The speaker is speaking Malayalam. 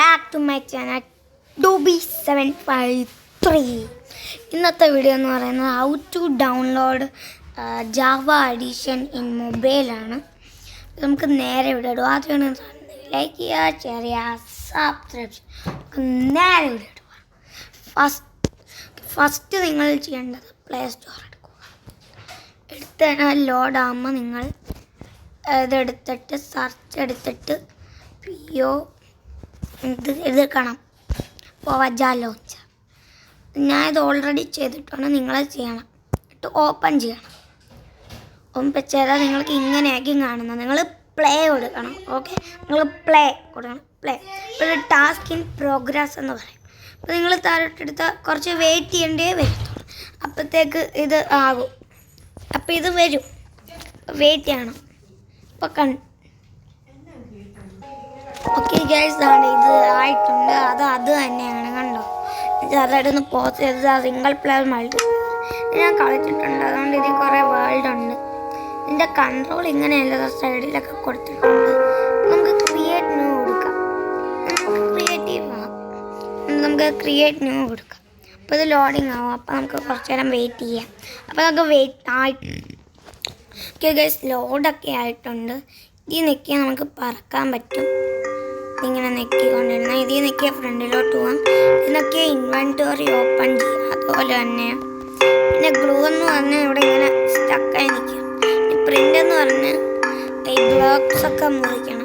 ബാക്ക് ടു മൈ ചാനൽ ഡൂബി753. ഇന്നത്തെ വീഡിയോ എന്ന് പറയുന്നത് how to download Java edition in മൊബൈലാണ്. നമുക്ക് നേരെ വീഡിയോ ഇടുക. ആദ്യം ലൈക്ക് ചെയ്യുക, ഷെയർ ചെയ്യുക, സബ്സ്ക്രൈബ് ചെയ്യുക. നേരെ വീഡിയോ ഇടുക. ഫസ്റ്റ് നിങ്ങൾ ചെയ്യേണ്ടത് പ്ലേ സ്റ്റോർ എടുക്കുക. എടുത്ത് ലോഡ് ആകുമ്പോൾ നിങ്ങൾ ഇതെടുത്തിട്ട് സെർച്ച് എടുത്തിട്ട് ഇത് കാണാം പോവജ ലോഞ്ചർ. ഞാനിത് ഓൾറെഡി ചെയ്തിട്ടുണ്ട്. നിങ്ങളത് ചെയ്യണം. എന്നിട്ട് ഓപ്പൺ ചെയ്യണം. ഓപ്പൺ ചെയ്താൽ നിങ്ങൾക്ക് ഇങ്ങനെയായിരിക്കും കാണുന്നത്. നിങ്ങൾ പ്ലേ കൊടുക്കണം. ഓക്കെ, നിങ്ങൾ പ്ലേ കൊടുക്കണം. പ്ലേ ഇപ്പോൾ ടാസ്ക് ഇൻ പ്രോഗ്രസ് എന്ന് പറയും. അപ്പോൾ നിങ്ങൾ താഴോട്ടെടുത്താൽ കുറച്ച് വെയിറ്റ് ചെയ്യേണ്ടേ വരത്തുള്ളൂ. അപ്പോഴത്തേക്ക് ഇത് ആകും. അപ്പോൾ ഇത് വരും. വെയിറ്റ് ചെയ്യണം. ഇപ്പോൾ ഓക്കെ ഗൈസ്, ഇത് ആയിട്ടുണ്ട്. അത് തന്നെയാണ്, കണ്ടോ. അതായിട്ടൊന്ന് പോസ് ചെയ്തത് സിംഗിൾ പ്ലെയർ മൾട്ടി ഞാൻ കളിച്ചിട്ടുണ്ട്. അതുകൊണ്ട് ഇതിൽ കുറേ വേൾഡ് ഉണ്ട്. ഇതിൻ്റെ കൺട്രോൾ ഇങ്ങനെയല്ല, സൈഡിലൊക്കെ കൊടുത്തിട്ടുണ്ട്. നമുക്ക് ക്രിയേറ്റ് ന്യൂ കൊടുക്കാം. നമുക്ക് ക്രിയേറ്റ് ന്യൂ കൊടുക്കാം. അപ്പോൾ ഇത് ലോഡിങ് ആവും. അപ്പോൾ നമുക്ക് കുറച്ച് നേരം വെയിറ്റ് ചെയ്യാം. അപ്പോൾ നമുക്ക് വെയിറ്റ് ആയിട്ടുണ്ട്. ഓക്കെ ഗൈസ്, ലോഡൊക്കെ ആയിട്ടുണ്ട്. ഇതിൽ നിൽക്കിയാൽ നമുക്ക് പറക്കാൻ പറ്റും. ഇങ്ങനെ നെക്കിക്കൊണ്ടിരുന്ന ഇതിൽ നിൽക്കിയ ഫ്രണ്ടിലോട്ട് പോകാം. ഇതിനൊക്കെ ഇൻവെൻറ്ററി ഓപ്പൺ ചെയ്യാം. അതുപോലെ തന്നെ പിന്നെ ഗ്ലൂ എന്ന് പറഞ്ഞാൽ ഇവിടെ ഇങ്ങനെ സ്റ്റക്കായി നിൽക്കും. പ്രിൻ്റ് എന്ന് പറഞ്ഞാൽ ഈ ബ്ലോക്സ് ഒക്കെ മുറിക്കണം.